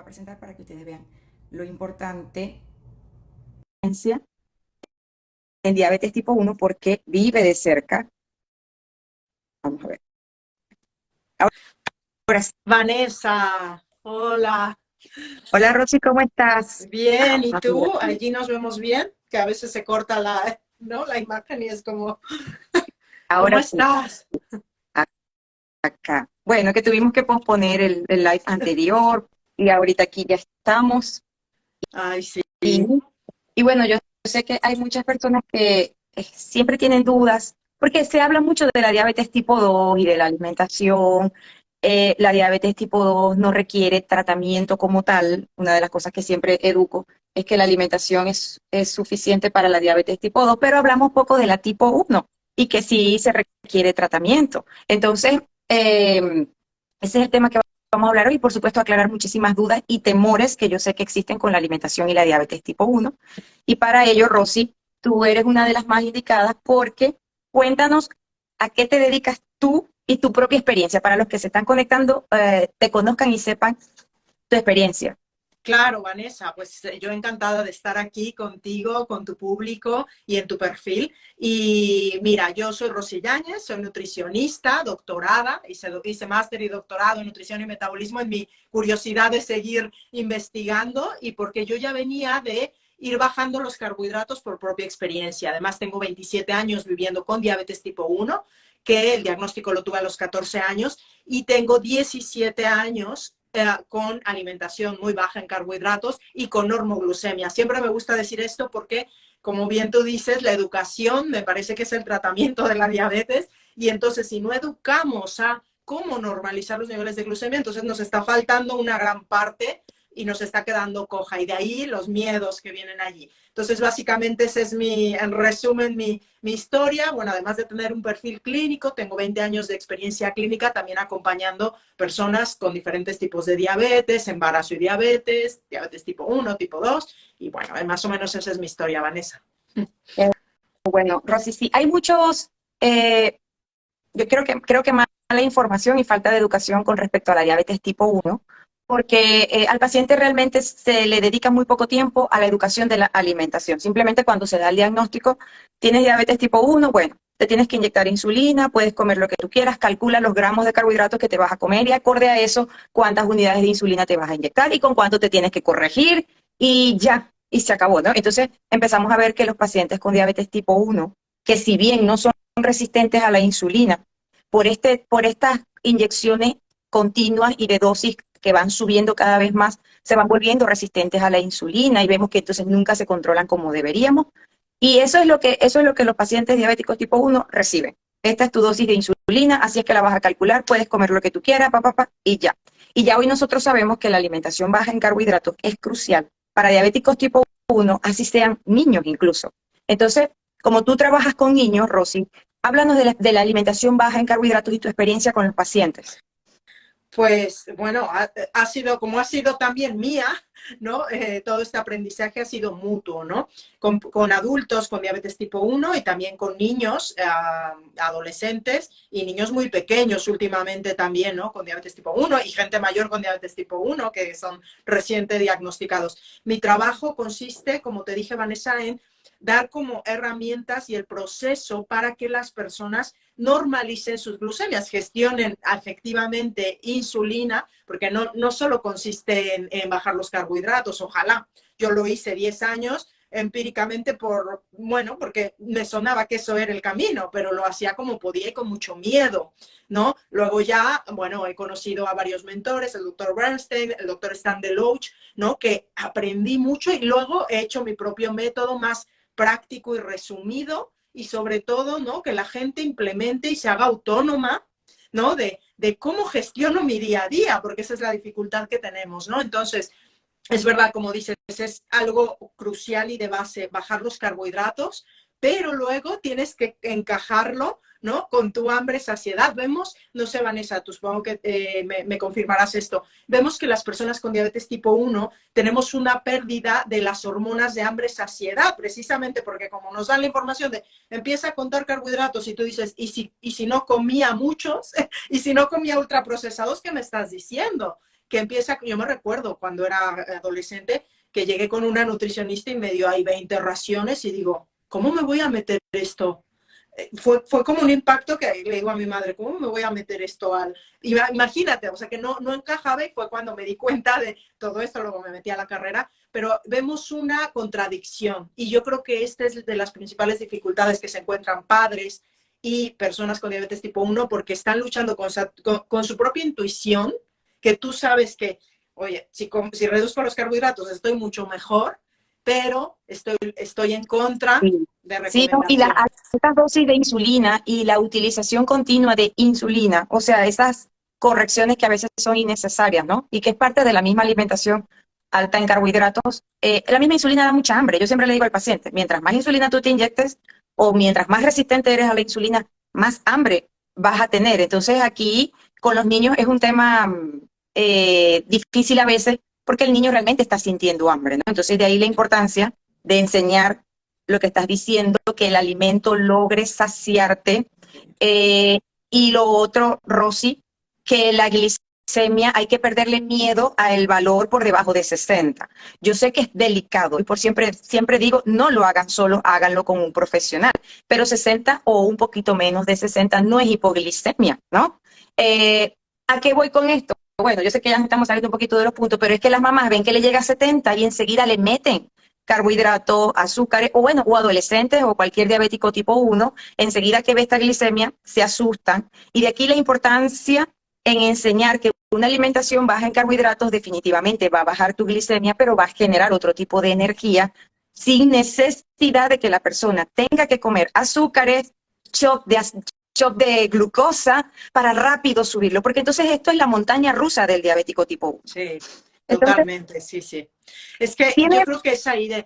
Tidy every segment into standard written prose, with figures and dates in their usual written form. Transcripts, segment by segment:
a presentar para que ustedes vean lo importante en diabetes tipo 1 porque vive de cerca. Vamos a ver. Ahora sí. Vanessa, hola. Hola Rosy, ¿cómo estás? Bien, ¿y Ahora tú? sí. Allí nos vemos bien, que a veces se corta la imagen y es como, ¿cómo Ahora sí, estás? acá. Bueno, que tuvimos que posponer el live anterior y ahorita aquí ya estamos. Ay, sí. Y, y bueno, yo sé que hay muchas personas que siempre tienen dudas, porque se habla mucho de la diabetes tipo 2 y de la alimentación. La diabetes tipo 2 no requiere tratamiento como tal. Una de las cosas que siempre educo es que la alimentación es suficiente para la diabetes tipo 2, pero hablamos poco de la tipo 1 y que sí se requiere tratamiento. Entonces, ese es el tema que vamos a hablar hoy y por supuesto aclarar muchísimas dudas y temores que yo sé que existen con la alimentación y la diabetes tipo 1. Y para ello, Rosy, tú eres una de las más indicadas porque cuéntanos a qué te dedicas tú y tu propia experiencia para los que se están conectando, te conozcan y sepan tu experiencia. Claro, Vanessa, pues yo encantada de estar aquí contigo, con tu público y en tu perfil. Y mira, yo soy Rosy Yáñez, soy nutricionista, doctorada, hice máster y doctorado en nutrición y metabolismo en mi curiosidad de seguir investigando y porque yo ya venía de ir bajando los carbohidratos por propia experiencia. Además, tengo 27 años viviendo con diabetes tipo 1, que el diagnóstico lo tuve a los 14 años, y tengo 17 años con alimentación muy baja en carbohidratos y con normoglucemia. Siempre me gusta decir esto porque, como bien tú dices, la educación me parece que es el tratamiento de la diabetes y entonces si no educamos a cómo normalizar los niveles de glucemia, entonces nos está faltando una gran parte y nos está quedando coja y de ahí los miedos que vienen allí. Entonces, básicamente ese es en resumen, mi historia. Bueno, además de tener un perfil clínico, tengo 20 años de experiencia clínica también acompañando personas con diferentes tipos de diabetes, embarazo y diabetes, diabetes tipo 1, tipo 2, y bueno, más o menos esa es mi historia, Vanessa. Eh, bueno, Rosy, sí, hay muchos, yo creo que mala información y falta de educación con respecto a la diabetes tipo 1, porque al paciente realmente se le dedica muy poco tiempo a la educación de la alimentación. Simplemente cuando se da el diagnóstico, tienes diabetes tipo 1, bueno, te tienes que inyectar insulina, puedes comer lo que tú quieras, calcula los gramos de carbohidratos que te vas a comer y acorde a eso, cuántas unidades de insulina te vas a inyectar y con cuánto te tienes que corregir y ya, y se acabó, ¿no? Entonces empezamos a ver que los pacientes con diabetes tipo 1, que si bien no son resistentes a la insulina, por estas inyecciones continuas y de dosis que van subiendo cada vez más, se van volviendo resistentes a la insulina y vemos que entonces nunca se controlan como deberíamos. Y eso es lo que los pacientes diabéticos tipo 1 reciben. Esta es tu dosis de insulina, así es que la vas a calcular, puedes comer lo que tú quieras, y ya. Y ya hoy nosotros sabemos que la alimentación baja en carbohidratos es crucial para diabéticos tipo 1, así sean niños incluso. Entonces, como tú trabajas con niños, Rosy, háblanos de la alimentación baja en carbohidratos y tu experiencia con los pacientes. Pues bueno, como ha sido también mía, ¿no? Todo este aprendizaje ha sido mutuo, ¿no? Con adultos con diabetes tipo 1 y también con niños, adolescentes y niños muy pequeños últimamente también, ¿no? Con diabetes tipo 1 y gente mayor con diabetes tipo 1 que son reciente diagnosticados. Mi trabajo consiste, como te dije, Vanessa, en dar como herramientas y el proceso para que las personas normalicen sus glucemias, gestionen efectivamente insulina, porque no solo consiste en bajar los carbohidratos, ojalá. Yo lo hice 10 años empíricamente bueno, porque me sonaba que eso era el camino, pero lo hacía como podía y con mucho miedo, ¿no? Luego ya, bueno, he conocido a varios mentores, el doctor Bernstein, el doctor Stan Deloach, ¿no? Que aprendí mucho y luego he hecho mi propio método más práctico y resumido y sobre todo, ¿no? Que la gente implemente y se haga autónoma, ¿no? De cómo gestiono mi día a día, porque esa es la dificultad que tenemos, ¿no? Entonces, es verdad, como dices, es algo crucial y de base bajar los carbohidratos, pero luego tienes que encajarlo, ¿no? Con tu hambre, saciedad. Vemos, no sé, Vanessa, tú supongo que me confirmarás esto, vemos que las personas con diabetes tipo 1 tenemos una pérdida de las hormonas de hambre, saciedad, precisamente porque como nos dan la información de empieza a contar carbohidratos y tú dices, ¿y si no comía muchos? ¿Y si no comía ultraprocesados? ¿Qué me estás diciendo? que empieza, yo me recuerdo cuando era adolescente, que llegué con una nutricionista y me dio ahí 20 raciones y digo, ¿cómo me voy a meter esto? Fue como un impacto que le digo a mi madre, ¿cómo me voy a meter esto al...? Imagínate, o sea, que no encajaba y fue cuando me di cuenta de todo esto, luego me metí a la carrera, pero vemos una contradicción y yo creo que esta es de las principales dificultades que se encuentran padres y personas con diabetes tipo 1 porque están luchando con su propia intuición, que tú sabes que, oye, si reduzco los carbohidratos estoy mucho mejor, pero estoy en contra Sí, de sí, no, y la recomendaciones. alta dosis de insulina y la utilización continua de insulina, o sea, esas correcciones que a veces son innecesarias, ¿no? Y que es parte de la misma alimentación alta en carbohidratos. La misma insulina da mucha hambre. Yo siempre le digo al paciente, mientras más insulina tú te inyectes o mientras más resistente eres a la insulina, más hambre vas a tener. Entonces aquí con los niños es un tema difícil a veces porque el niño realmente está sintiendo hambre, ¿no? Entonces de ahí la importancia de enseñar lo que estás diciendo, que el alimento logre saciarte. Y lo otro, Rosy, que la glicemia hay que perderle miedo al valor por debajo de 60. Yo sé que es delicado y por siempre digo, no lo hagan solo, háganlo con un profesional, pero 60 o un poquito menos de 60 no es hipoglicemia, ¿no? ¿A qué voy con esto? Bueno, yo sé que ya estamos saliendo un poquito de los puntos, pero es que las mamás ven que le llega a 70 y enseguida le meten carbohidratos, azúcares, o bueno, o adolescentes o cualquier diabético tipo 1, enseguida que ve esta glicemia, se asustan. Y de aquí la importancia en enseñar que una alimentación baja en carbohidratos definitivamente va a bajar tu glicemia, pero va a generar otro tipo de energía sin necesidad de que la persona tenga que comer azúcares, shock de glucosa para rápido subirlo, porque entonces esto es la montaña rusa del diabético tipo 1. Sí, Entonces, totalmente, sí, sí. Es que tiene yo creo que es ahí de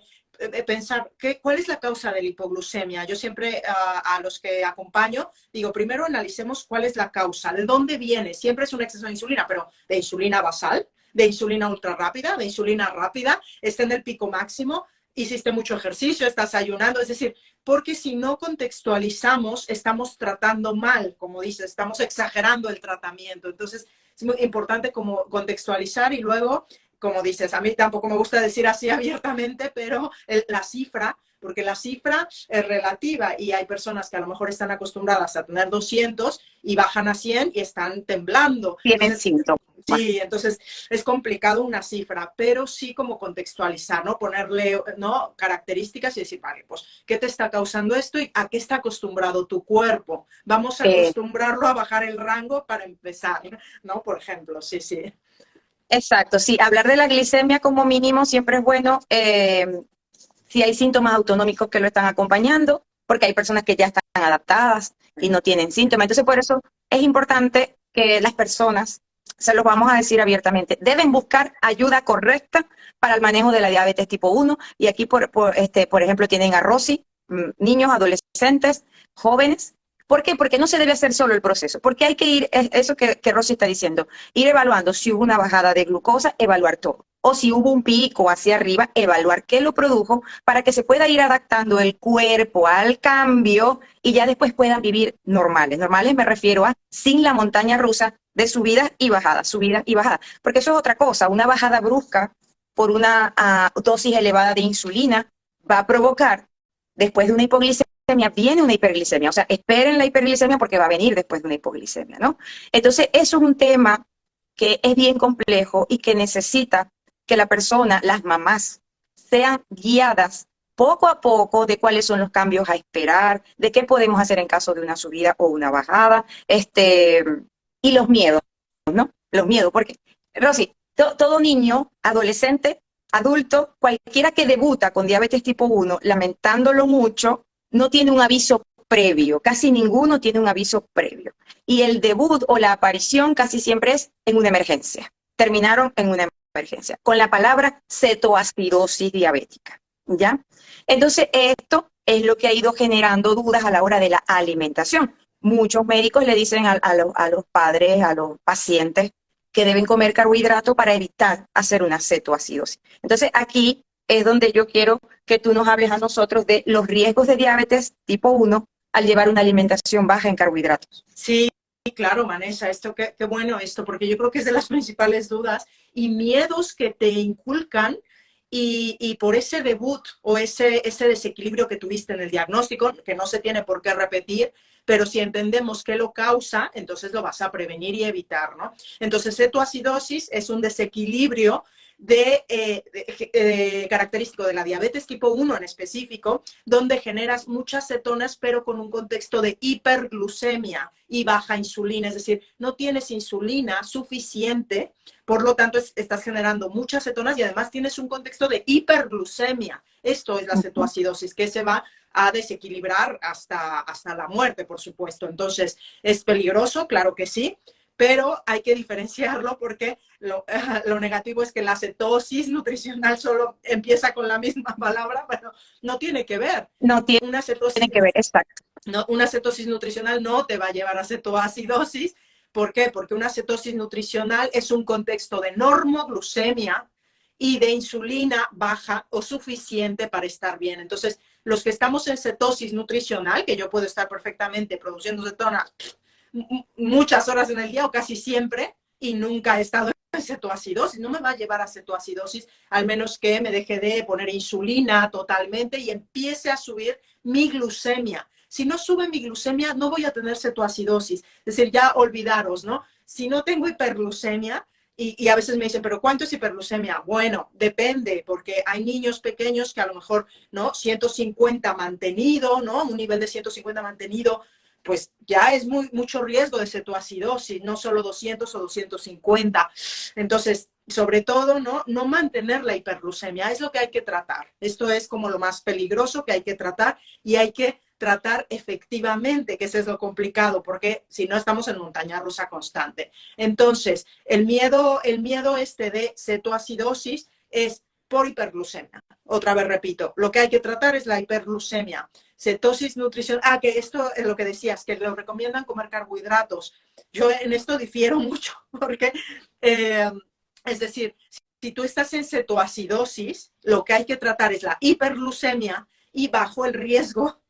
pensar cuál es la causa de la hipoglucemia. Yo siempre a los que acompaño digo, primero analicemos cuál es la causa, de dónde viene. Siempre es un exceso de insulina, pero de insulina basal, de insulina ultra rápida, de insulina rápida, está en el pico máximo, hiciste mucho ejercicio, estás ayunando, es decir, porque si no contextualizamos, estamos tratando mal, como dices, estamos exagerando el tratamiento. Entonces, es muy importante como contextualizar y luego, como dices, a mí tampoco me gusta decir así abiertamente, pero la cifra, porque la cifra es relativa y hay personas que a lo mejor están acostumbradas a tener 200 y bajan a 100 y están temblando. tienen Entonces, síntomas. sí, entonces es complicado una cifra, pero sí como contextualizar, ¿no? Ponerle, ¿no? Características y decir, vale, pues, ¿qué te está causando esto y a qué está acostumbrado tu cuerpo? Vamos a acostumbrarlo a bajar el rango para empezar, ¿no? Por ejemplo, sí, sí. Exacto, sí, hablar de la glicemia como mínimo siempre es bueno si hay síntomas autonómicos que lo están acompañando, porque hay personas que ya están adaptadas y no tienen síntomas. Entonces, por eso es importante que las personas, se los vamos a decir abiertamente, deben buscar ayuda correcta para el manejo de la diabetes tipo 1. Y aquí, por ejemplo, tienen a Rosy, niños, adolescentes, jóvenes. ¿Por qué? Porque no se debe hacer solo el proceso, porque hay que ir, eso que Rosy está diciendo, ir evaluando si hubo una bajada de glucosa, evaluar todo. O si hubo un pico hacia arriba, evaluar qué lo produjo para que se pueda ir adaptando el cuerpo al cambio y ya después puedan vivir normales. Normales me refiero a sin la montaña rusa de subidas y bajadas, subidas y bajadas. Porque eso es otra cosa, una bajada brusca por una dosis elevada de insulina va a provocar, después de una hipoglicemia, viene una hiperglicemia. O sea, esperen la hiperglicemia porque va a venir después de una hipoglicemia, ¿no? Entonces, eso es un tema que es bien complejo y que necesita que la persona, las mamás, sean guiadas poco a poco de cuáles son los cambios a esperar, de qué podemos hacer en caso de una subida o una bajada, y los miedos, ¿no? Los miedos, porque, Rosy, todo niño, adolescente, adulto, cualquiera que debuta con diabetes tipo 1, lamentándolo mucho, no tiene un aviso previo, casi ninguno tiene un aviso previo. Y el debut o la aparición casi siempre es en una emergencia. Terminaron en una emergencia, con la palabra cetoacidosis diabética, ¿ya? Entonces, esto es lo que ha ido generando dudas a la hora de la alimentación. Muchos médicos le dicen a los padres, a los pacientes, que deben comer carbohidratos para evitar hacer una cetoacidosis. Entonces, aquí es donde yo quiero que tú nos hables a nosotros de los riesgos de diabetes tipo 1 al llevar una alimentación baja en carbohidratos. Sí, claro, Vanessa, esto qué bueno esto, porque yo creo que es de las principales dudas y miedos que te inculcan y por ese debut o ese desequilibrio que tuviste en el diagnóstico, que no se tiene por qué repetir, pero si entendemos qué lo causa, entonces lo vas a prevenir y evitar, ¿no? Entonces, cetoacidosis es un desequilibrio característico de la diabetes tipo 1 en específico, donde generas muchas cetonas, pero con un contexto de hiperglucemia y baja insulina, es decir, no tienes insulina suficiente, por lo tanto estás generando muchas cetonas y además tienes un contexto de hiperglucemia. Esto es la cetoacidosis, que se va a desequilibrar hasta la muerte, por supuesto. Entonces, ¿es peligroso? Claro que sí, pero hay que diferenciarlo porque lo negativo es que la cetosis nutricional solo empieza con la misma palabra, pero no tiene que ver. No tiene Una cetosis, que ver, exacto. no, una cetosis nutricional no te va a llevar a cetoacidosis. ¿Por qué? Porque una cetosis nutricional es un contexto de normoglucemia y de insulina baja o suficiente para estar bien. Entonces, los que estamos en cetosis nutricional, que yo puedo estar perfectamente produciendo cetonas muchas horas en el día o casi siempre y nunca he estado en cetoacidosis, no me va a llevar a cetoacidosis, al menos que me deje de poner insulina totalmente y empiece a subir mi glucemia. Si no sube mi glucemia, no voy a tener cetoacidosis. Es decir, ya olvidaros, ¿no? Si no tengo hiperglucemia, y a veces me dicen, ¿pero cuánto es hiperglucemia? Bueno, depende, porque hay niños pequeños que a lo mejor, ¿no? 150 mantenido, ¿no? Un nivel de 150 mantenido, pues ya es mucho riesgo de cetoacidosis, no solo 200 o 250. Entonces, sobre todo, no mantener la hiperglucemia, es lo que hay que tratar. Esto es como lo más peligroso que hay que tratar y hay que tratar efectivamente, que eso es lo complicado, porque si no estamos en montaña rusa constante. Entonces, el miedo este de cetoacidosis es por hiperglucemia. Otra vez repito, lo que hay que tratar es la hiperglucemia. Cetosis, nutrición. Que esto es lo que decías, que lo recomiendan comer carbohidratos. Yo en esto difiero mucho, porque, es decir, si tú estás en cetoacidosis, lo que hay que tratar es la hiperglucemia y bajo el riesgo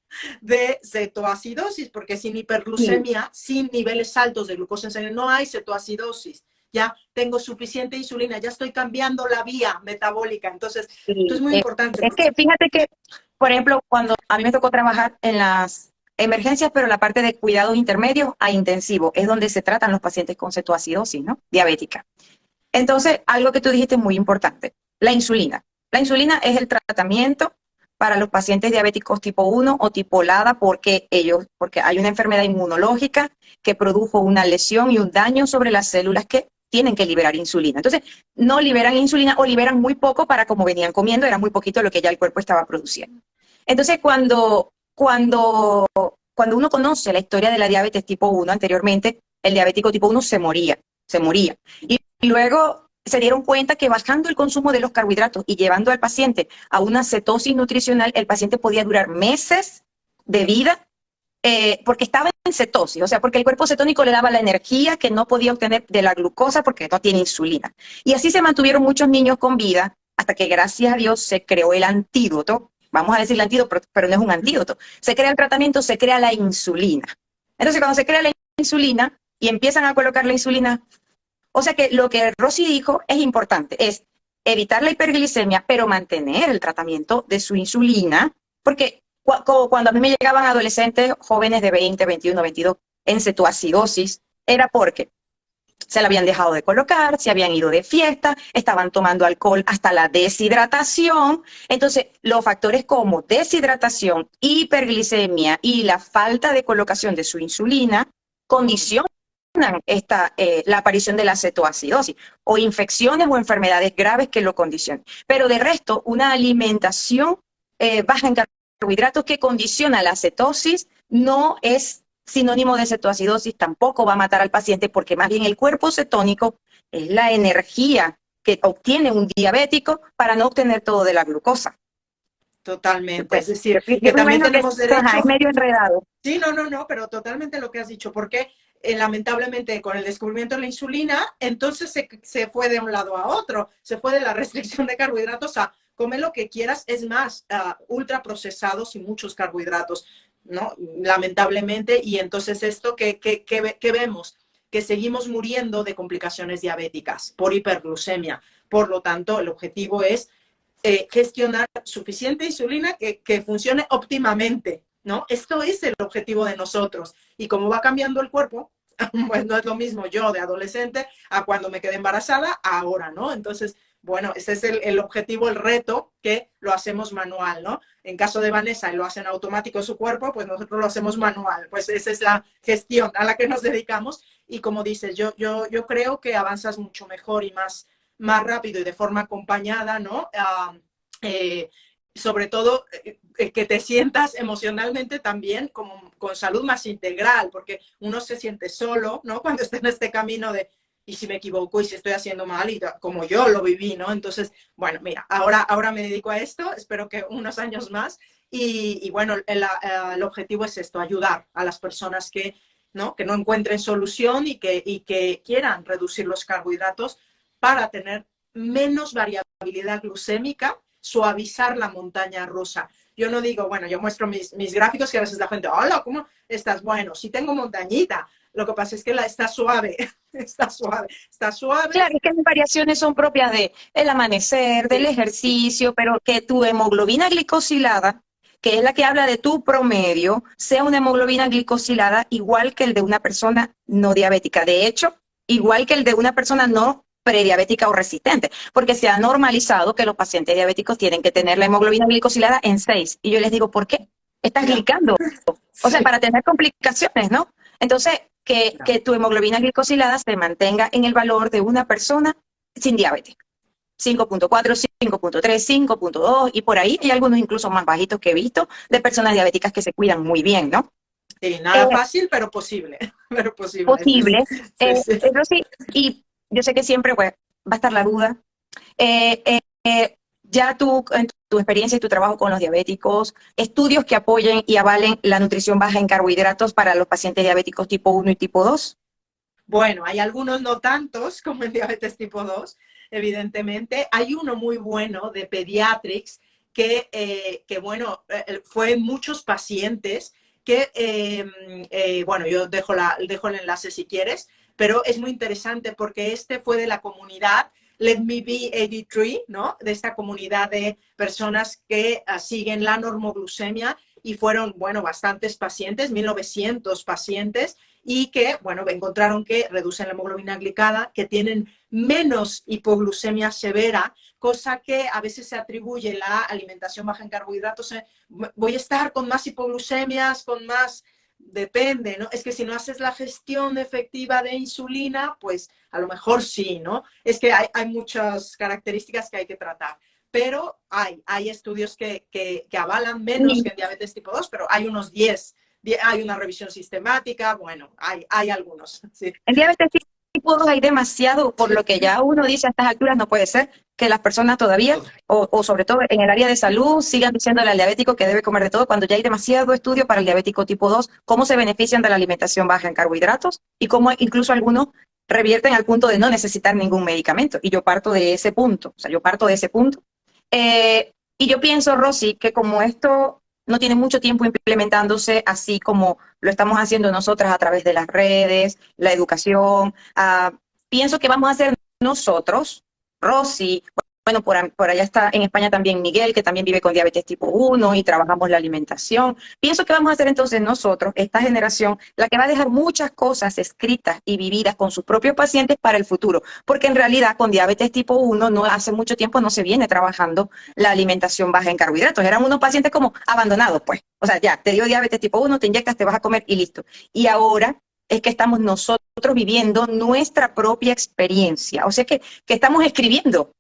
de cetoacidosis, porque sin hiperglucemia, sin niveles altos de glucosa en sangre, no hay cetoacidosis. Ya tengo suficiente insulina, ya estoy cambiando la vía metabólica. Entonces, esto es muy importante. Es que fíjate que, por ejemplo, cuando a mí me tocó trabajar en las emergencias, pero la parte de cuidados intermedios a intensivo, es donde se tratan los pacientes con cetoacidosis, ¿no? Diabética. Entonces, algo que tú dijiste muy importante, la insulina. La insulina es el tratamiento para los pacientes diabéticos tipo 1 o tipo LADA porque hay una enfermedad inmunológica que produjo una lesión y un daño sobre las células que tienen que liberar insulina. Entonces, no liberan insulina o liberan muy poco para como venían comiendo, era muy poquito lo que ya el cuerpo estaba produciendo. Entonces, cuando uno conoce la historia de la diabetes tipo 1 anteriormente, el diabético tipo 1 se moría. Y luego se dieron cuenta que bajando el consumo de los carbohidratos y llevando al paciente a una cetosis nutricional, el paciente podía durar meses de vida porque estaba en cetosis, o sea, porque el cuerpo cetónico le daba la energía que no podía obtener de la glucosa porque no tiene insulina. Y así se mantuvieron muchos niños con vida hasta que gracias a Dios se creó el antídoto, vamos a decir el antídoto, pero no es un antídoto, se crea el tratamiento, se crea la insulina. Entonces cuando se crea la insulina y empiezan a colocar la insulina, o sea que lo que Rosy dijo es importante, es evitar la hiperglicemia, pero mantener el tratamiento de su insulina, porque cuando a mí me llegaban adolescentes jóvenes de 20, 21, 22 en cetoacidosis, era porque se la habían dejado de colocar, se habían ido de fiesta, estaban tomando alcohol hasta la deshidratación. Entonces, los factores como deshidratación, hiperglicemia y la falta de colocación de su insulina condicionan la aparición de la cetoacidosis o infecciones o enfermedades graves que lo condicionen. Pero de resto, una alimentación baja en carbohidratos que condiciona la cetosis no es sinónimo de cetoacidosis, tampoco va a matar al paciente porque más bien el cuerpo cetónico es la energía que obtiene un diabético para no obtener todo de la glucosa. Totalmente, Pues, es decir, yo que también que tenemos derecho. es medio enredado. Sí, no, pero totalmente lo que has dicho, porque lamentablemente con el descubrimiento de la insulina, entonces se fue de un lado a otro, se fue de la restricción de carbohidratos a comer lo que quieras, es más, ultraprocesados y muchos carbohidratos. ¿no? Lamentablemente, y entonces esto que vemos, que seguimos muriendo de complicaciones diabéticas por hiperglucemia. Por lo tanto, el objetivo es gestionar suficiente insulina que funcione óptimamente, ¿no? Esto es el objetivo de nosotros. Y como va cambiando el cuerpo, pues no es lo mismo yo de adolescente a cuando me quedé embarazada, ahora, ¿no? Entonces, bueno, ese es el objetivo, el reto, que lo hacemos manual, ¿no? En caso de Vanessa, lo hacen automático su cuerpo, pues nosotros lo hacemos manual. Pues esa es la gestión a la que nos dedicamos. Y como dices, yo creo que avanzas mucho mejor y más rápido y de forma acompañada, ¿no? Sobre todo que te sientas emocionalmente también como, con salud más integral, porque uno se siente solo, ¿no? Cuando está en este camino de, y si me equivoco, y si estoy haciendo mal, y como yo lo viví, ¿no? Entonces, bueno, mira, ahora me dedico a esto, espero que unos años más, y bueno, el objetivo es esto, ayudar a las personas ¿no? Que no encuentren solución y que quieran reducir los carbohidratos para tener menos variabilidad glucémica, suavizar la montaña rusa. Yo no digo, bueno, yo muestro mis gráficos que a veces la gente, hola, ¿cómo estás? Bueno, sí tengo montañita. Lo que pasa es que está suave, está suave, está suave. Claro, es que las variaciones son propias del amanecer, del Sí, ejercicio, pero que tu hemoglobina glicosilada, que es la que habla de tu promedio, sea una hemoglobina glicosilada igual que el de una persona no diabética. De hecho, igual que el de una persona no prediabética o resistente, porque se ha normalizado que los pacientes diabéticos tienen que tener la hemoglobina glicosilada en 6. Y yo les digo, ¿por qué? Estás ya, glicando. O sea, sí, para tener complicaciones, ¿no? Entonces, ya. que tu hemoglobina glicosilada se mantenga en el valor de una persona sin diabetes. 5.4, 5.3, 5.2 y por ahí hay algunos incluso más bajitos que he visto de personas diabéticas que se cuidan muy bien, ¿no? Sí, Eh, nada fácil, pero posible, pero posible. Sí, posible. sí, sí. Rosy, y yo sé que siempre pues, va a estar la duda. Eh, eh, ya tú, en tu experiencia y tu trabajo con los diabéticos, estudios que apoyen y avalen la nutrición baja en carbohidratos para los pacientes diabéticos tipo 1 y tipo 2. Bueno, hay algunos no tantos como en diabetes tipo 2, evidentemente. Hay uno muy bueno de Pediatrics que bueno, fue en muchos pacientes bueno, yo dejo el enlace si quieres, pero es muy interesante porque este fue de la comunidad Let Me Be 83, ¿no? De esta comunidad de personas que siguen la normoglucemia y fueron, bueno, bastantes pacientes, 1900 pacientes, y que, bueno, encontraron que reducen la hemoglobina glicada, que tienen menos hipoglucemia severa, cosa que a veces se atribuye la alimentación baja en carbohidratos. Voy a estar con más hipoglucemias, con más... Depende, ¿no? Es que si no haces la gestión efectiva de insulina, pues a lo mejor sí, ¿no? Es que hay muchas características que hay que tratar. Pero hay estudios que avalan menos que en diabetes tipo 2, pero hay unos 10, hay una revisión sistemática, bueno, hay algunos. Sí. En diabetes tipo 2 hay demasiado, por Sí. lo que ya uno dice a estas alturas, no puede ser que las personas todavía, o sobre todo en el área de salud, sigan diciéndole al diabético que debe comer de todo, cuando ya hay demasiado estudio para el diabético tipo 2, cómo se benefician de la alimentación baja en carbohidratos y cómo incluso algunos revierten al punto de no necesitar ningún medicamento. Y yo parto de ese punto, o sea, yo parto de ese punto. Y yo pienso, Rosy, que como esto no tiene mucho tiempo implementándose así como lo estamos haciendo nosotras a través de las redes, la educación, pienso que vamos a hacer nosotros, Rosy, bueno, por allá está en España también Miguel, que también vive con diabetes tipo 1 y trabajamos la alimentación. Pienso que vamos a hacer entonces nosotros, esta generación, la que va a dejar muchas cosas escritas y vividas con sus propios pacientes para el futuro, porque en realidad con diabetes tipo 1 no hace mucho tiempo no se viene trabajando la alimentación baja en carbohidratos. Eran unos pacientes como abandonados, pues. O sea, ya, te dio diabetes tipo 1, te inyectas, te vas a comer y listo. Y ahora es que estamos nosotros viviendo nuestra propia experiencia. O sea que estamos escribiendo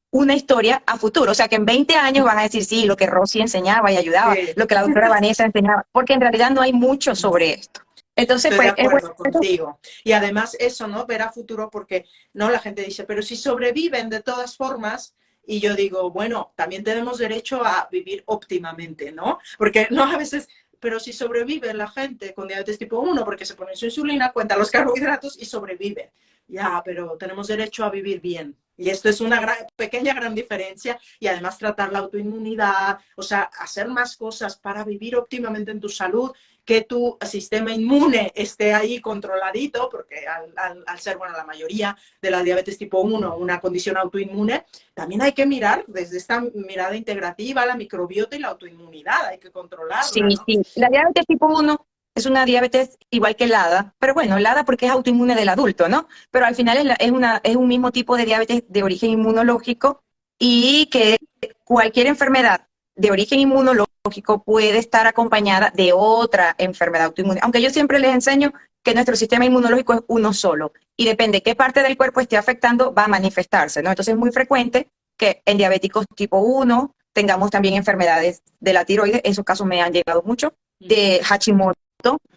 una historia a futuro. O sea que en 20 años van a decir, sí, lo que Rosy enseñaba y ayudaba, Sí. lo que la doctora Vanessa enseñaba, porque en realidad no hay mucho sobre esto. Entonces, Estoy de pues, es bueno. acuerdo contigo. Y además eso, ¿no? Ver a futuro porque, ¿no? La gente dice, pero si sobreviven de todas formas, y yo digo, bueno, también tenemos derecho a vivir óptimamente, ¿no? Porque, no, a veces, pero si sobrevive la gente con diabetes tipo 1 porque se pone su insulina, cuenta los carbohidratos y sobrevive. Ya, pero tenemos derecho a vivir bien. Y esto es una pequeña, gran diferencia. Y además tratar la autoinmunidad, o sea, hacer más cosas para vivir óptimamente en tu salud, que tu sistema inmune esté ahí controladito, porque al ser, bueno, la mayoría de la diabetes tipo 1, una condición autoinmune, también hay que mirar desde esta mirada integrativa la microbiota y la autoinmunidad, hay que Sí, controlarla, ¿no? sí. La diabetes tipo uno es una diabetes igual que el ADA, pero bueno, el ADA porque es autoinmune del adulto, ¿no? Pero al final es un mismo tipo de diabetes de origen inmunológico y que cualquier enfermedad de origen inmunológico puede estar acompañada de otra enfermedad autoinmune. Aunque yo siempre les enseño que nuestro sistema inmunológico es uno solo y depende qué parte del cuerpo esté afectando, va a manifestarse, ¿no? Entonces es muy frecuente que en diabéticos tipo uno tengamos también enfermedades de la tiroides, esos casos me han llegado mucho, de Hashimoto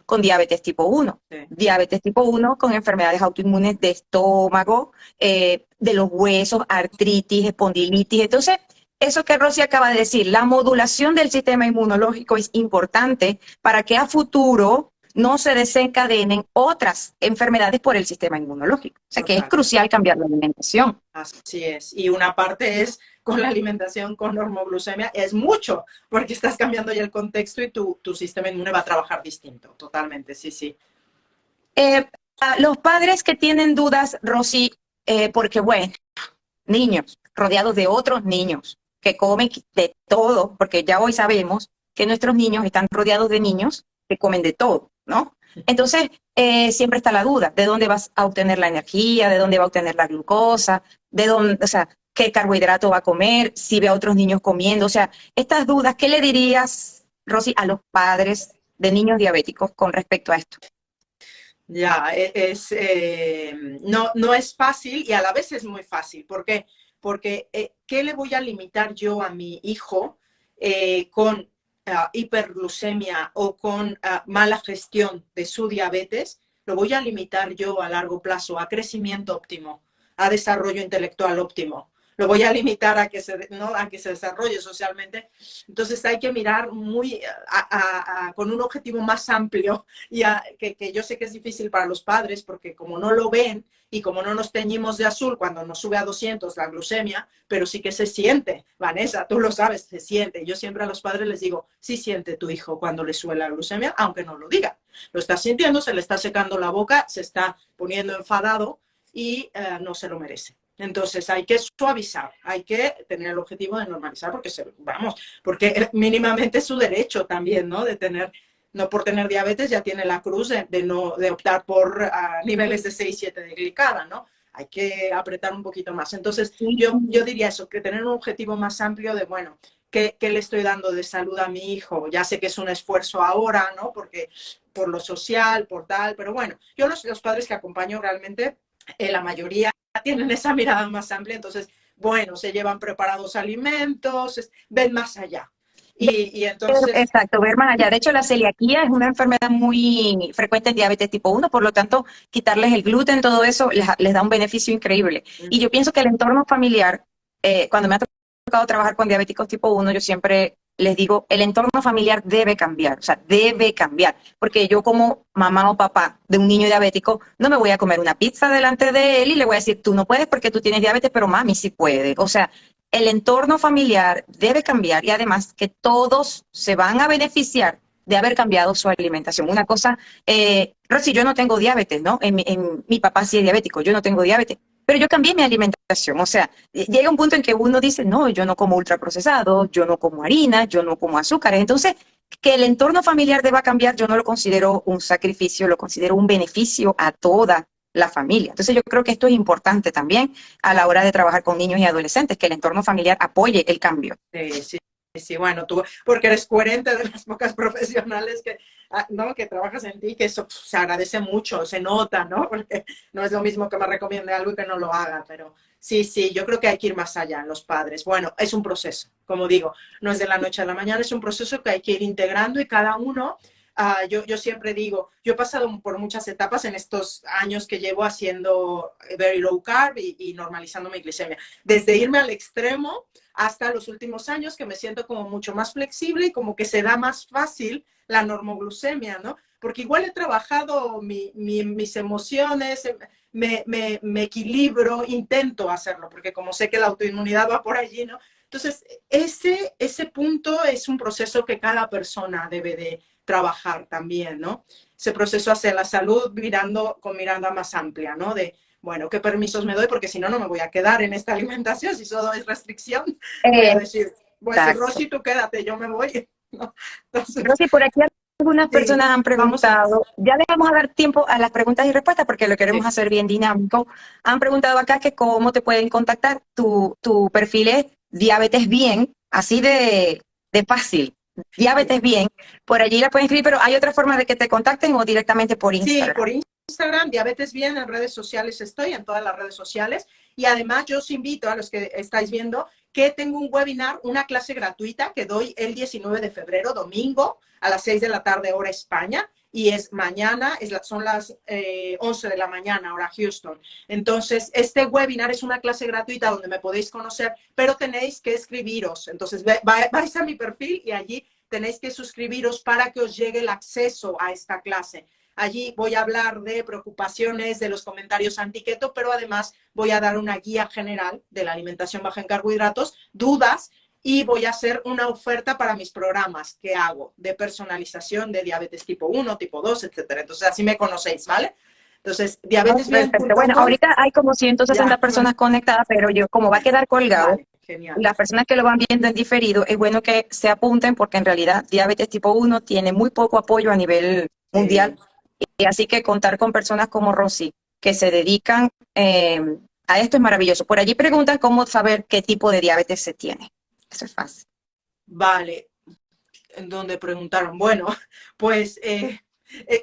con diabetes tipo uno, Sí. diabetes tipo uno con enfermedades autoinmunes de estómago, de los huesos, artritis, espondilitis. Entonces, eso que Rosy acaba de decir, la modulación del sistema inmunológico es importante para que a futuro no se desencadenen otras enfermedades por el sistema inmunológico. O sea que es Total. crucial cambiar la alimentación. Así es. Y una parte es con la alimentación con normoglucemia, es mucho, porque estás cambiando ya el contexto y tu sistema inmune va a trabajar distinto. Totalmente, sí, sí. A los padres que tienen dudas, Rosy, porque bueno, niños rodeados de otros niños que comen de todo, porque ya hoy sabemos que nuestros niños están rodeados de niños que comen de todo, ¿no? Entonces, siempre está la duda, ¿de dónde vas a obtener la energía? ¿De dónde va a obtener la glucosa? ¿De dónde, o sea, qué carbohidrato va a comer? Si ve a otros niños comiendo, o sea, estas dudas, ¿qué le dirías, Rosy, a los padres de niños diabéticos con respecto a esto? Ya, no, no es fácil y a la vez es muy fácil. ¿Por qué? Porque ¿qué le voy a limitar yo a mi hijo con hiperglucemia o con mala gestión de su diabetes? Lo voy a limitar yo a largo plazo a crecimiento óptimo, a desarrollo intelectual óptimo. Lo voy a limitar a que ¿no? a que se desarrolle socialmente. Entonces hay que mirar muy con un objetivo más amplio y que yo sé que es difícil para los padres porque como no lo ven y como no nos teñimos de azul cuando nos sube a 200 la glucemia, pero sí que se siente, Vanessa, tú lo sabes, se siente. Yo siempre a los padres les digo, sí siente tu hijo cuando le sube la glucemia, aunque no lo diga. Lo está sintiendo, se le está secando la boca, se está poniendo enfadado y no se lo merece. Entonces hay que suavizar, hay que tener el objetivo de normalizar porque mínimamente es su derecho también, ¿no? De tener, no por tener diabetes ya tiene la cruz de optar por niveles de 6, 7 de glicada, ¿no? Hay que apretar un poquito más. Entonces yo diría eso, que tener un objetivo más amplio de, bueno, ¿qué le estoy dando de salud a mi hijo? Ya sé que es un esfuerzo ahora, ¿no? Porque por lo social, por tal, pero bueno, yo los padres que acompaño realmente, la mayoría tienen esa mirada más amplia, entonces, bueno, se llevan preparados alimentos, ven más allá. Y entonces, Exacto, ver más allá. De hecho, la celiaquía es una enfermedad muy frecuente en diabetes tipo uno, por lo tanto, quitarles el gluten, todo eso, les da un beneficio increíble. Y yo pienso que el entorno familiar, cuando me ha tocado trabajar con diabéticos tipo uno, yo siempre les digo, el entorno familiar debe cambiar, o sea, debe cambiar. Porque yo como mamá o papá de un niño diabético, no me voy a comer una pizza delante de él y le voy a decir, tú no puedes porque tú tienes diabetes, pero mami sí puede. O sea, el entorno familiar debe cambiar y además que todos se van a beneficiar de haber cambiado su alimentación. Una cosa, Rosy, yo no tengo diabetes, ¿no? Mi papá sí es diabético, yo no tengo diabetes, pero yo cambié mi alimentación. O sea, llega un punto en que uno dice, no, yo no como ultraprocesado, yo no como harina, yo no como azúcares. Entonces, que el entorno familiar deba cambiar, yo no lo considero un sacrificio, lo considero un beneficio a toda la familia. Entonces yo creo que esto es importante también a la hora de trabajar con niños y adolescentes, que el entorno familiar apoye el cambio. sí, sí, bueno, tú, porque eres coherente de las pocas profesionales que, ¿no? que trabajas en ti, que eso se agradece mucho, se nota, ¿no? Porque no es lo mismo que me recomiende algo y que no lo haga, pero sí, sí, yo creo que hay que ir más allá en los padres. Bueno, es un proceso, como digo, no es de la noche a la mañana, es un proceso que hay que ir integrando y cada uno yo siempre digo, yo he pasado por muchas etapas en estos años que llevo haciendo very low carb y normalizando mi glicemia. Desde irme al extremo hasta los últimos años que me siento como mucho más flexible y como que se da más fácil la normoglucemia, ¿no? Porque igual he trabajado mis emociones, me equilibro, intento hacerlo, porque como sé que la autoinmunidad va por allí, ¿no? Entonces, ese punto es un proceso que cada persona debe de trabajar también, ¿no? Ese proceso hacia la salud con mirada más amplia, ¿no? De, bueno, ¿qué permisos me doy? Porque si no, no me voy a quedar en esta alimentación. Si solo es restricción, voy a decir, Exacto. Rosy, tú quédate, yo me voy. ¿No? Entonces, Rosy, por aquí algunas sí, personas han vamos a... preguntado, ya le vamos a dar tiempo a las preguntas y respuestas porque lo queremos Sí, hacer bien dinámico. Han preguntado acá que cómo te pueden contactar. Tu perfil es Diabetes Bien, así de fácil. Diabetes Bien. Por allí la pueden escribir, pero hay otra forma de que te contacten o directamente por sí, Instagram. por Instagram, Diabetes Bien, en redes sociales estoy, en todas las redes sociales. Y además yo os invito a los que estáis viendo que tengo un webinar, una clase gratuita que doy el 19 de febrero, domingo, a las 6 de la tarde, hora España. Y es mañana, son las 11 de la mañana, hora Houston. Entonces, este webinar es una clase gratuita donde me podéis conocer, pero tenéis que escribiros. Entonces, vais a mi perfil y allí tenéis que suscribiros para que os llegue el acceso a esta clase. Allí voy a hablar de preocupaciones, de los comentarios anti-keto, pero además voy a dar una guía general de la alimentación baja en carbohidratos, dudas, y voy a hacer una oferta para mis programas que hago de personalización de diabetes tipo 1, tipo 2, etcétera. Entonces, así me conocéis, ¿vale? Entonces, Oh, perfecto. Bueno, diabetesbien.com, ahorita hay como 160 ya, personas conectadas, pero yo, como va a quedar colgado, vale, genial. las personas que lo van viendo en diferido, es bueno que se apunten porque en realidad diabetes tipo 1 tiene muy poco apoyo a nivel mundial. Y así que contar con personas como Rosy que se dedican a esto es maravilloso. Por allí preguntan cómo saber qué tipo de diabetes se tiene. Eso es fácil. Vale, en donde preguntaron, bueno, pues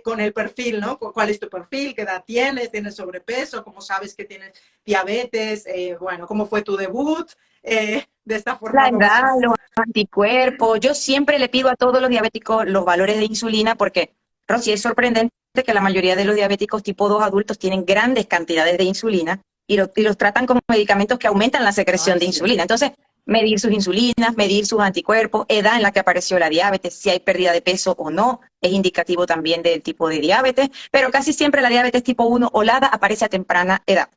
con el perfil, ¿no? ¿Cuál es tu perfil? ¿Qué edad tienes? ¿Tienes sobrepeso? ¿Cómo sabes que tienes diabetes? Bueno, ¿cómo fue tu debut? De esta La forma vamos edad, a... los anticuerpos. Yo siempre le pido a todos los diabéticos los valores de insulina porque, Rosy, es sorprendente que la mayoría de los diabéticos tipo 2 adultos tienen grandes cantidades de insulina y los tratan como medicamentos que aumentan la secreción Ay, de sí. insulina. Entonces, medir sus insulinas, medir sus anticuerpos, edad en la que apareció la diabetes, si hay pérdida de peso o no, es indicativo también del tipo de diabetes, pero casi siempre la diabetes tipo 1 o LADA aparece a temprana edad.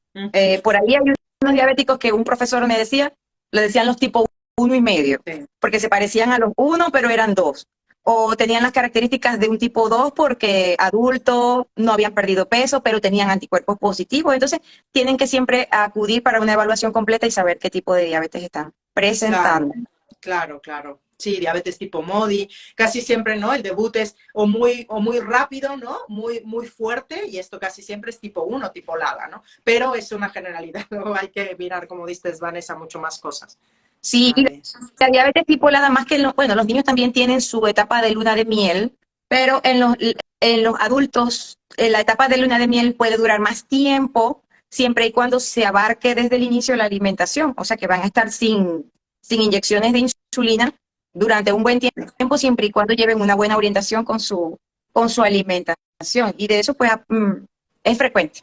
Por ahí hay unos diabéticos que un profesor me decía, le decían los tipo 1,5, Sí. porque se parecían a los 1, pero eran 2. O tenían las características de un tipo 2 porque adultos no habían perdido peso, pero tenían anticuerpos positivos. Entonces, tienen que siempre acudir para una evaluación completa y saber qué tipo de diabetes están Claro, presentando. claro, claro. Sí, diabetes tipo MODI, casi siempre, ¿no? El debut es o muy rápido, ¿no? Muy fuerte, y esto casi siempre es tipo 1, tipo LADA, ¿no? Pero es una generalidad, luego hay que mirar, como dices, Vanessa, mucho más cosas. Sí, y Vale. la diabetes tipo LADA, más que bueno, los niños también tienen su etapa de luna de miel, pero en los adultos, la etapa de luna de miel puede durar más tiempo, siempre y cuando se abarque desde el inicio la alimentación. O sea que van a estar sin inyecciones de insulina durante un buen tiempo, siempre y cuando lleven una buena orientación con su alimentación. Y de eso, pues, es frecuente.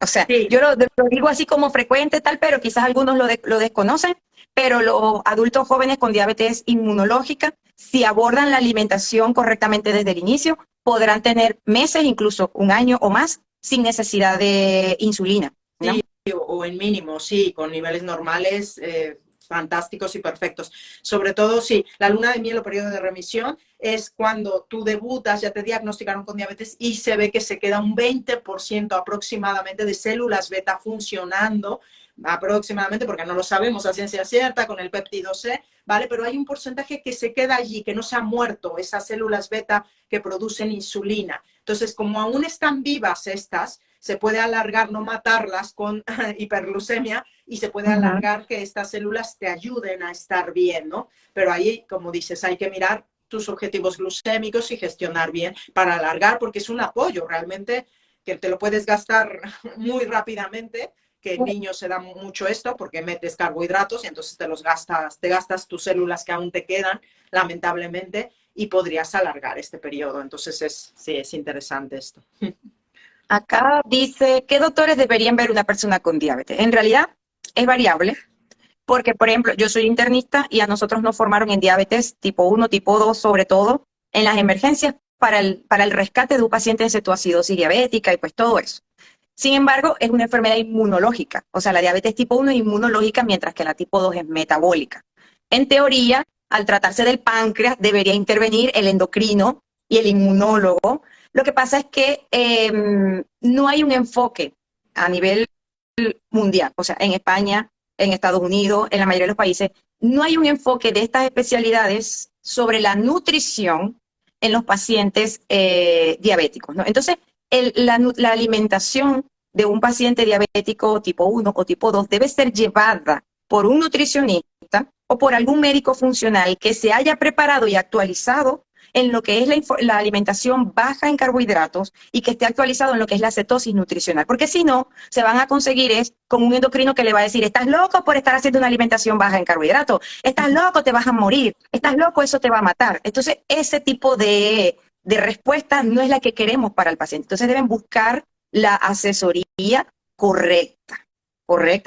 O sea, Sí, yo lo digo así como frecuente, tal, pero quizás algunos lo desconocen, pero los adultos jóvenes con diabetes inmunológica, si abordan la alimentación correctamente desde el inicio, podrán tener meses, incluso un año o más, sin necesidad de insulina, ¿no? sí, o en mínimo, sí, con niveles normales, fantásticos y perfectos. Sobre todo, sí, la luna de miel o periodo de remisión es cuando tú debutas, ya te diagnosticaron con diabetes y se ve que se queda un 20% aproximadamente de células beta funcionando, aproximadamente, porque no lo sabemos a ciencia cierta con el péptido C, ¿vale? Pero hay un porcentaje que se queda allí, que no se ha muerto, esas células beta que producen insulina. Entonces, como aún están vivas estas, se puede alargar, no matarlas con hiperglucemia, y se puede Ujú. alargar que estas células te ayuden a estar bien, ¿no? Pero ahí, como dices, hay que mirar tus objetivos glucémicos y gestionar bien para alargar, porque es un apoyo realmente que te lo puedes gastar muy rápidamente, que en niños se da mucho esto porque metes carbohidratos y entonces te gastas tus células que aún te quedan, lamentablemente, y podrías alargar este periodo. Entonces, sí, es interesante esto. Acá dice, ¿qué doctores deberían ver una persona con diabetes? En realidad es variable. porque, por ejemplo, yo soy internista y a nosotros nos formaron en diabetes tipo 1, tipo 2, sobre todo en las emergencias para el rescate de un paciente en cetoacidosis diabética y pues todo eso. Sin embargo, es una enfermedad inmunológica, o sea, la diabetes tipo 1 es inmunológica, mientras que la tipo 2 es metabólica. En teoría, al tratarse del páncreas, debería intervenir el endocrino y el inmunólogo. Lo que pasa es que no hay un enfoque a nivel mundial, o sea, en España, en Estados Unidos, en la mayoría de los países, no hay un enfoque de estas especialidades sobre la nutrición en los pacientes diabéticos, ¿no? Entonces, la alimentación de un paciente diabético tipo 1 o tipo 2 debe ser llevada por un nutricionista o por algún médico funcional que se haya preparado y actualizado en lo que es la alimentación baja en carbohidratos y que esté actualizado en lo que es la cetosis nutricional. Porque si no, se van a conseguir con un endocrino que le va a decir, estás loco por estar haciendo una alimentación baja en carbohidratos, estás loco, te vas a morir, estás loco, eso te va a matar. Entonces, ese tipo de respuesta no es la que queremos para el paciente. Entonces, deben buscar la asesoría correcta,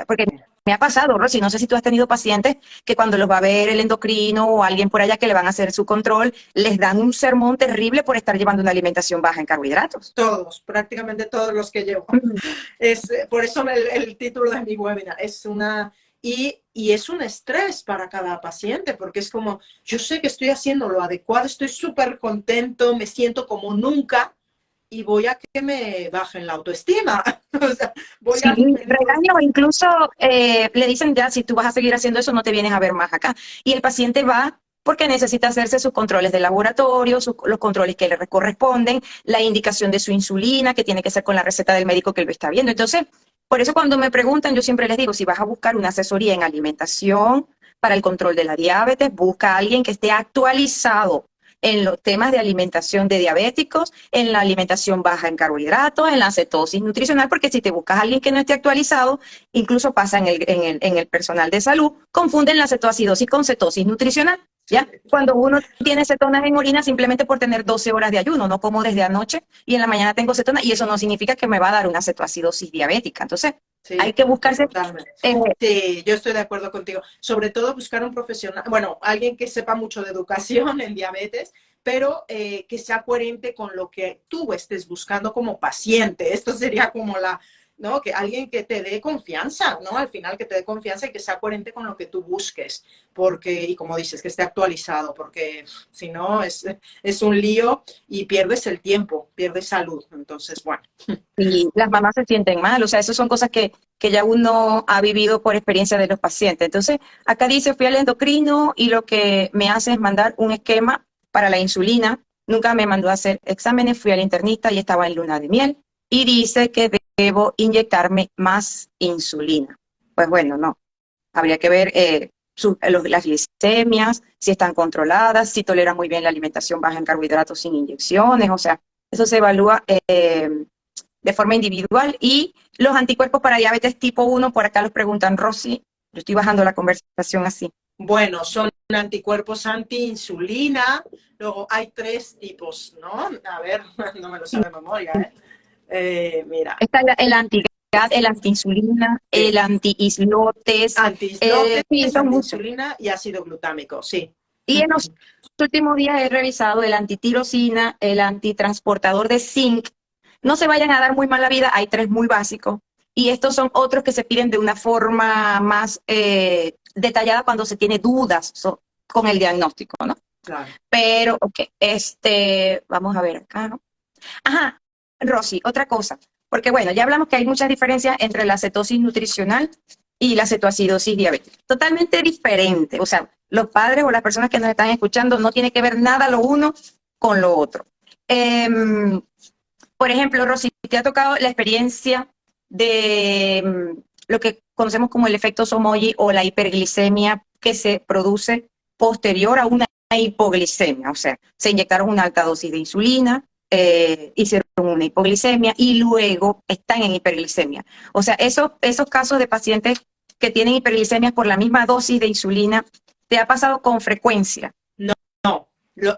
porque me ha pasado, Rosy, no sé si tú has tenido pacientes que cuando los va a ver el endocrino o alguien por allá que le van a hacer su control, les dan un sermón terrible por estar llevando una alimentación baja en carbohidratos. Todos, prácticamente todos los que llevo. Por eso el título de mi webinar es una... Y es un estrés para cada paciente, porque es como, yo sé que estoy haciendo lo adecuado, estoy súper contento, me siento como nunca, y voy a que me bajen la autoestima. O sea, voy sí, a... regaño, incluso le dicen ya, si tú vas a seguir haciendo eso, no te vienes a ver más acá. Y el paciente va porque necesita hacerse sus controles de laboratorio, los controles que le corresponden, la indicación de su insulina, que tiene que ser con la receta del médico que él lo está viendo. Entonces, por eso cuando me preguntan, yo siempre les digo, si vas a buscar una asesoría en alimentación para el control de la diabetes, busca a alguien que esté actualizado en los temas de alimentación de diabéticos, en la alimentación baja en carbohidratos, en la cetosis nutricional, porque si te buscas a alguien que no esté actualizado, incluso pasa en el personal de salud, confunden la cetoacidosis con cetosis nutricional, ¿ya? Cuando uno tiene cetonas en orina simplemente por tener 12 horas de ayuno, no como desde anoche y en la mañana tengo cetonas, y eso no significa que me va a dar una cetoacidosis diabética. Entonces, sí, hay que buscarse... sí, yo estoy de acuerdo contigo. Sobre todo buscar un profesional, bueno, alguien que sepa mucho de educación en diabetes, pero que sea coherente con lo que tú estés buscando como paciente. Esto sería como ¿no? Que alguien que te dé confianza, ¿no? Al final que te dé confianza y que sea coherente con lo que tú busques, porque, y como dices, que esté actualizado, porque si no es un lío y pierdes el tiempo, pierdes salud. Entonces, bueno. Y las mamás se sienten mal, o sea, esas son cosas que ya uno ha vivido por experiencia de los pacientes. Entonces, acá dice, fui al endocrino y lo que me hace es mandar un esquema para la insulina. Nunca me mandó a hacer exámenes, fui al internista y estaba en luna de miel. Y dice que debo inyectarme más insulina. Pues bueno, no. Habría que ver las glicemias, si están controladas, si toleran muy bien la alimentación baja en carbohidratos sin inyecciones. O sea, eso se evalúa de forma individual. Y los anticuerpos para diabetes tipo 1, por acá los preguntan, Rosy, yo estoy bajando la conversación así. Bueno, son anticuerpos anti-insulina, luego hay 3 tipos, ¿no? A ver, no me lo sé de memoria, mira. Está el anti-GAD, el anti-insulina, sí, el anti-islotes. Anti-islotes, sí, anti-insulina y ácido glutámico, sí. Y en los últimos días he revisado el antitirosina, el antitransportador de zinc. No se vayan a dar muy mala vida, hay 3 muy básicos. Y estos son otros que se piden de una forma más detallada cuando se tiene dudas con el diagnóstico, ¿no? Claro. Pero, ok, vamos a ver acá, ¿no? Ajá, Rosy, otra cosa. Porque bueno, ya hablamos que hay muchas diferencias entre la cetosis nutricional y la cetoacidosis diabética. Totalmente diferente. O sea, los padres o las personas que nos están escuchando no tiene que ver nada lo uno con lo otro. Por ejemplo, Rosy, ¿te ha tocado la experiencia de lo que conocemos como el efecto Somogy o la hiperglicemia que se produce posterior a una hipoglicemia? O sea, se inyectaron una alta dosis de insulina, hicieron una hipoglicemia y luego están en hiperglicemia. O sea, esos casos de pacientes que tienen hiperglicemias por la misma dosis de insulina, ¿te ha pasado con frecuencia? No,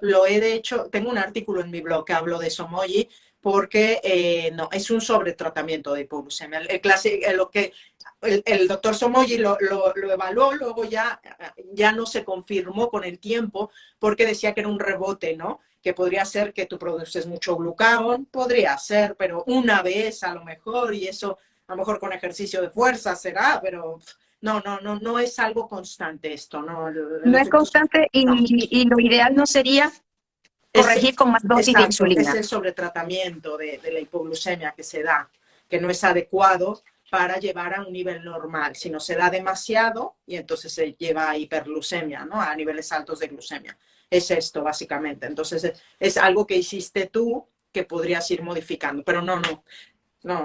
Lo he de hecho, tengo un artículo en mi blog que hablo de Somoyi porque no, es un sobretratamiento de hipoglucemia. El doctor Somoyi lo evaluó, luego ya no se confirmó con el tiempo porque decía que era un rebote, ¿no? Que podría ser que tú produces mucho glucagón, podría ser, pero una vez a lo mejor, y eso a lo mejor con ejercicio de fuerza será, pero no es algo constante esto, ¿no? El No es efecto, constante no. y lo ideal no sería Es, corregir con más dosis de exacto, es insulina. el sobretratamiento de la hipoglucemia que se da, que no es adecuado para llevar a un nivel normal, sino se da demasiado y entonces se lleva a hiperglucemia, ¿no? A niveles altos de glucemia. Es esto, básicamente. Entonces, es algo que hiciste tú que podrías ir modificando, pero no,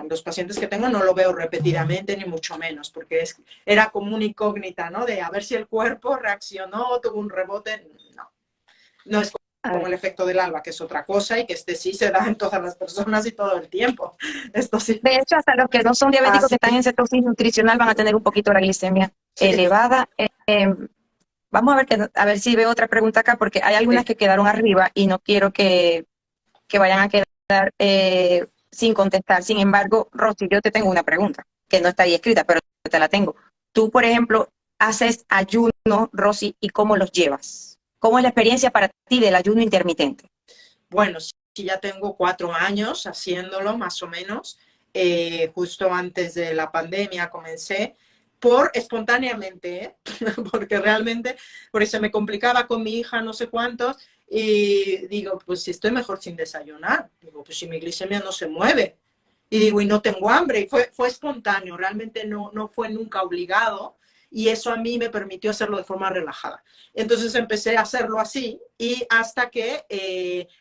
los pacientes que tengo no lo veo repetidamente, ni mucho menos, porque era como una incógnita, ¿no? De a ver si el cuerpo reaccionó, tuvo un rebote. No es como el efecto del alba, que es otra cosa y que este sí se da en todas las personas y todo el tiempo. Esto sí. De hecho, hasta los que no son diabéticos que están en cetosis nutricional van a tener un poquito la glicemia elevada. Vamos a ver si veo otra pregunta acá, porque hay algunas que quedaron arriba y no quiero que vayan a quedar sin contestar. Sin embargo, Rosy, yo te tengo una pregunta, que no está ahí escrita, pero te la tengo. Tú, por ejemplo, haces ayuno, Rosy, ¿y cómo los llevas? ¿Cómo es la experiencia para ti del ayuno intermitente? Bueno, sí, ya tengo 4 años haciéndolo, más o menos. Justo antes de la pandemia comencé por espontáneamente, ¿eh? Porque realmente, porque se me complicaba con mi hija no sé cuántos, y digo, pues si estoy mejor sin desayunar, digo, pues si mi glicemia no se mueve, y digo, y no tengo hambre, y fue espontáneo, realmente no fue nunca obligado, y eso a mí me permitió hacerlo de forma relajada. Entonces empecé a hacerlo así y hasta que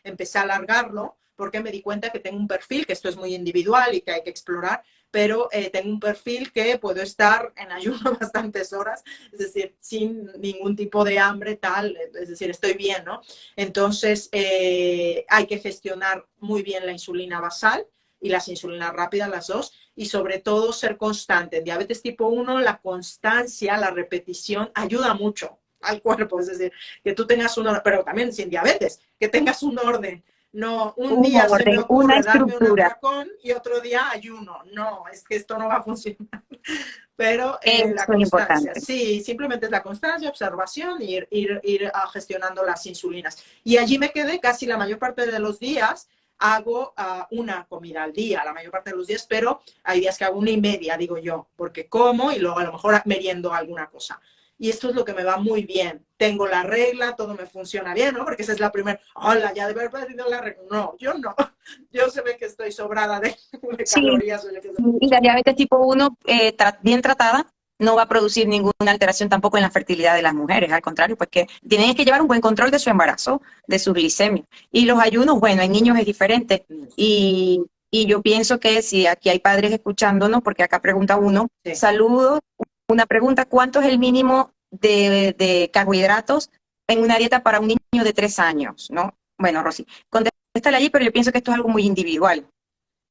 empecé a alargarlo porque me di cuenta que tengo un perfil, que esto es muy individual y que hay que explorar, pero tengo un perfil que puedo estar en ayuno bastantes horas, es decir, sin ningún tipo de hambre, tal, es decir, estoy bien, ¿no? Entonces hay que gestionar muy bien la insulina basal y las insulinas rápidas, las dos, y sobre todo ser constante. En diabetes tipo 1, la constancia, la repetición ayuda mucho al cuerpo, es decir, que tú tengas un orden, pero también sin diabetes, que tengas un orden. No, un Un día se me orden, una ocurre darme un estructura. atracón y otro día ayuno. No, es que esto no va a funcionar. Pero la Eso es constancia, importante. sí, simplemente es la constancia, observación, ir gestionando las insulinas. Y allí me quedé casi la mayor parte de los días. Hago una comida al día, la mayor parte de los días, pero hay días que hago 1,5, digo yo, porque como y luego a lo mejor meriendo alguna cosa. Y esto es lo que me va muy bien. Tengo la regla, todo me funciona bien, ¿no? Porque esa es la primera, hola, ya de haber perdido la regla. No, yo no. Yo se ve que estoy sobrada de Sí, calorías. O yo qué sé. y la diabetes tipo 1, bien tratada, no va a producir ninguna alteración tampoco en la fertilidad de las mujeres. Al contrario, pues que tienen que llevar un buen control de su embarazo, de su glicemia. Y los ayunos, bueno, en niños es diferente. Y yo pienso que si aquí hay padres escuchándonos, porque acá pregunta uno, Sí. saludos, una pregunta, ¿cuánto es el mínimo de carbohidratos en una dieta para un niño de 3 años? ¿No? Bueno, Rosy, contéstale allí, pero yo pienso que esto es algo muy individual.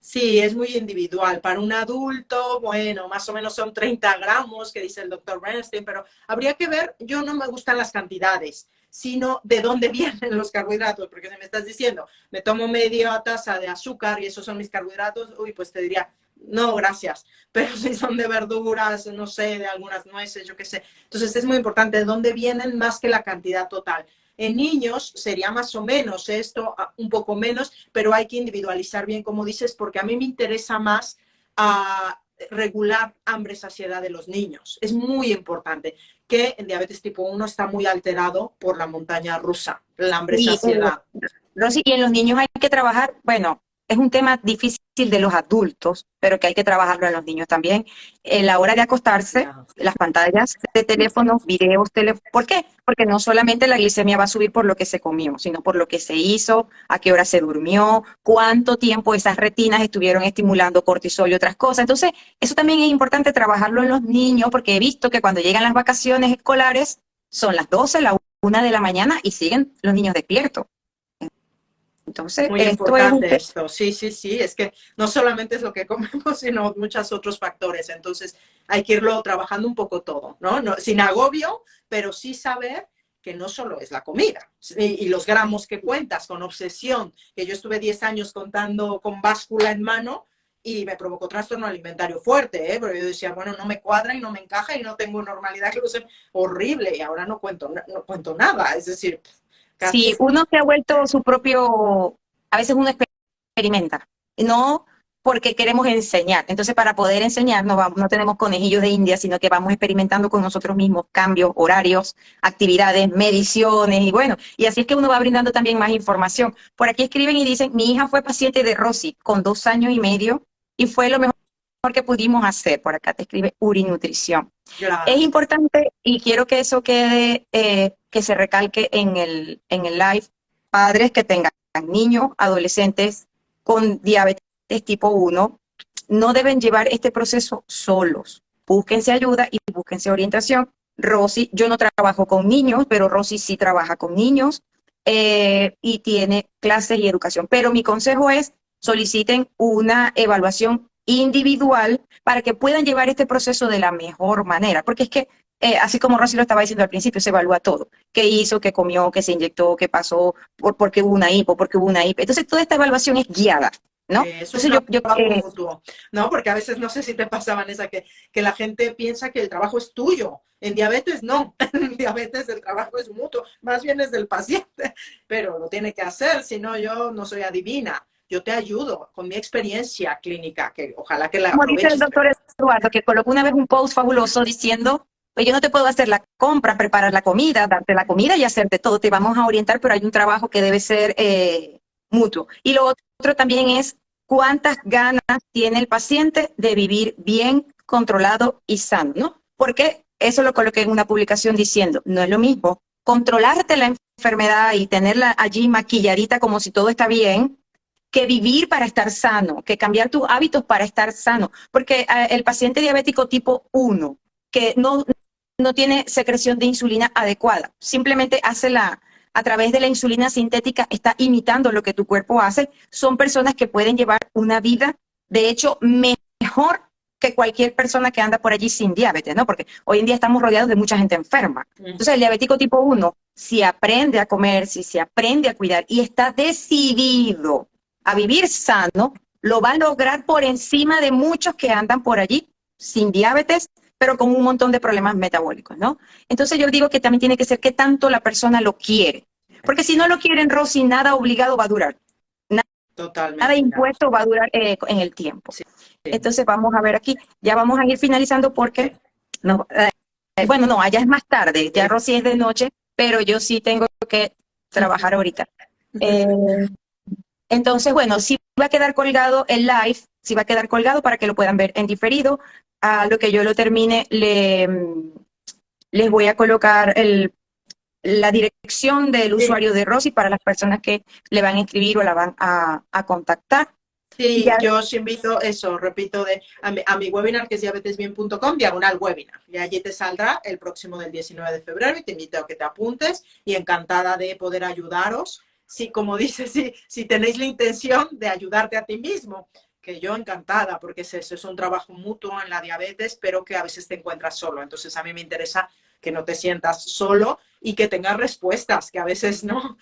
Sí, es muy individual. Para un adulto, bueno, más o menos son 30 gramos, que dice el doctor Bernstein, pero habría que ver, yo no me gustan las cantidades, sino de dónde vienen los carbohidratos, porque si me estás diciendo, me tomo media taza de azúcar y esos son mis carbohidratos, uy, pues te diría, no, gracias. Pero si son de verduras, no sé, de algunas nueces, yo qué sé. Entonces es muy importante de dónde vienen más que la cantidad total. En niños sería más o menos esto, un poco menos, pero hay que individualizar bien, como dices, porque a mí me interesa más regular hambre-saciedad de los niños. Es muy importante que en diabetes tipo 1 está muy alterado por la montaña rusa, la Y, hambre-saciedad. Rosy, y en los niños hay que trabajar, bueno, es un tema difícil de los adultos, pero que hay que trabajarlo en los niños también. En la hora de acostarse, Ya. las pantallas de teléfono, videos, ¿por qué? Porque no solamente la glicemia va a subir por lo que se comió, sino por lo que se hizo, a qué hora se durmió, cuánto tiempo esas retinas estuvieron estimulando cortisol y otras cosas. Entonces, eso también es importante trabajarlo en los niños, porque he visto que cuando llegan las vacaciones escolares, son las 12, la 1 de la mañana y siguen los niños despiertos. Entonces, Muy esto es un importante esto, sí, sí, sí, es que no solamente es lo que comemos, sino muchos otros factores, entonces hay que irlo trabajando un poco todo, ¿no? Sin agobio, pero sí saber que no solo es la comida y los gramos que cuentas con obsesión, que yo estuve 10 años contando con báscula en mano y me provocó trastorno alimentario fuerte, pero yo decía, bueno, no me cuadra y no me encaja y no tengo normalidad, que es horrible, y ahora no cuento, no cuento nada, es decir, Si casi... uno se ha vuelto su propio, a veces uno experimenta, no porque queremos enseñar. Entonces, para poder enseñar, no tenemos conejillos de India, sino que vamos experimentando con nosotros mismos cambios, horarios, actividades, mediciones, y bueno, y así es que uno va brindando también más información. Por aquí escriben y dicen, mi hija fue paciente de Rosy con 2 años y medio y fue lo mejor que pudimos hacer. Por acá te escribe Urinutrición. Es Gracias. importante y quiero que eso quede, que se recalque en el live, padres que tengan niños, adolescentes con diabetes tipo 1, no deben llevar este proceso solos. Búsquense ayuda y búsquense orientación. Rosy, yo no trabajo con niños, pero Rosy sí trabaja con niños y tiene clases y educación. Pero mi consejo es soliciten una evaluación individual para que puedan llevar este proceso de la mejor manera, porque es que así como Rosy lo estaba diciendo al principio, se evalúa todo. ¿Qué hizo? ¿Qué comió? ¿Qué se inyectó? ¿Qué pasó? ¿Por qué hubo una hipo? ¿Por qué hubo una hipo? Entonces, toda esta evaluación es guiada, ¿no? Es un Entonces, trabajo mutuo, ¿no? Porque a veces no sé si te pasaban esa que la gente piensa que el trabajo es tuyo. En diabetes no, en diabetes el trabajo es mutuo, más bien es del paciente, pero lo tiene que hacer, si no yo no soy adivina. Yo te ayudo con mi experiencia clínica, que ojalá que la como dice el aproveches. doctor Eduardo, que colocó una vez un post fabuloso diciendo, pues yo no te puedo hacer la compra, preparar la comida, darte la comida y hacerte todo, te vamos a orientar, pero hay un trabajo que debe ser mutuo. Y lo otro también es cuántas ganas tiene el paciente de vivir bien, controlado y sano, ¿no? Porque eso lo coloqué en una publicación diciendo, no es lo mismo controlarte la enfermedad y tenerla allí maquilladita como si todo está bien, que vivir para estar sano, que cambiar tus hábitos para estar sano. Porque el paciente diabético tipo 1, que no tiene secreción de insulina adecuada, simplemente a través de la insulina sintética, está imitando lo que tu cuerpo hace, son personas que pueden llevar una vida, de hecho, mejor que cualquier persona que anda por allí sin diabetes, ¿no? Porque hoy en día estamos rodeados de mucha gente enferma. Entonces, el diabético tipo 1, si aprende a comer, si se aprende a cuidar y está decidido a vivir sano, lo va a lograr por encima de muchos que andan por allí sin diabetes, pero con un montón de problemas metabólicos, ¿no? Entonces yo digo que también tiene que ser qué tanto la persona lo quiere. Porque si no lo quieren, Rosy, nada obligado va a durar. Nada Totalmente. impuesto va a durar en el tiempo. Sí, Entonces vamos a ver aquí. Ya vamos a ir finalizando porque, sí, no, bueno, no, allá es más tarde. Ya sí. Rosy es de noche, pero yo sí tengo que trabajar ahorita. Eh, entonces, bueno, sí va a quedar colgado el live, sí va a quedar colgado para que lo puedan ver en diferido. A lo que yo lo termine, les voy a colocar la dirección del Sí. usuario de Rosy para las personas que le van a escribir o la van a contactar. Y Sí, ya, yo os invito, eso, repito, a mi webinar que es diabetesbien.com, diagonal webinar. Y allí te saldrá el próximo del 19 de febrero y te invito a que te apuntes y encantada de poder ayudaros. Sí, como dices, si tenéis la intención de ayudarte a ti mismo, que yo encantada, porque es eso, es un trabajo mutuo en la diabetes, pero que a veces te encuentras solo. Entonces a mí me interesa que no te sientas solo y que tengas respuestas, que a veces no,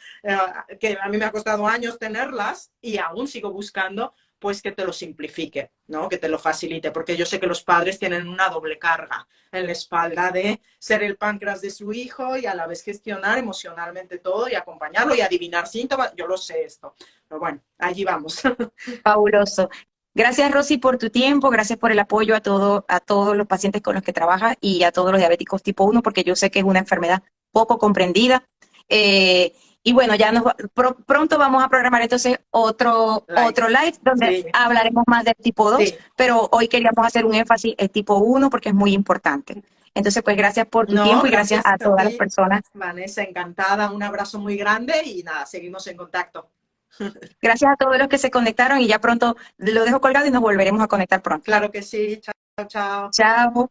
que a mí me ha costado años tenerlas y aún sigo buscando pues que te lo simplifique, ¿no? Que te lo facilite, porque yo sé que los padres tienen una doble carga en la espalda de ser el páncreas de su hijo y a la vez gestionar emocionalmente todo y acompañarlo y adivinar síntomas. Yo lo sé esto, pero bueno, allí vamos. fabuloso. Gracias, Rosy, por tu tiempo, gracias por el apoyo a todos los pacientes con los que trabajas y a todos los diabéticos tipo 1, porque yo sé que es una enfermedad poco comprendida. Y bueno, pronto vamos a programar entonces otro live donde Sí, hablaremos más del tipo 2, sí. pero hoy queríamos hacer un énfasis en tipo 1 porque es muy importante. Entonces, pues gracias por tu No, tiempo y gracias gracias a a todas las ti, personas. Vanessa, encantada, un abrazo muy grande y nada, seguimos en contacto. Gracias a todos los que se conectaron y ya pronto lo dejo colgado y nos volveremos a conectar pronto. Claro que sí, chao, chao. Chao.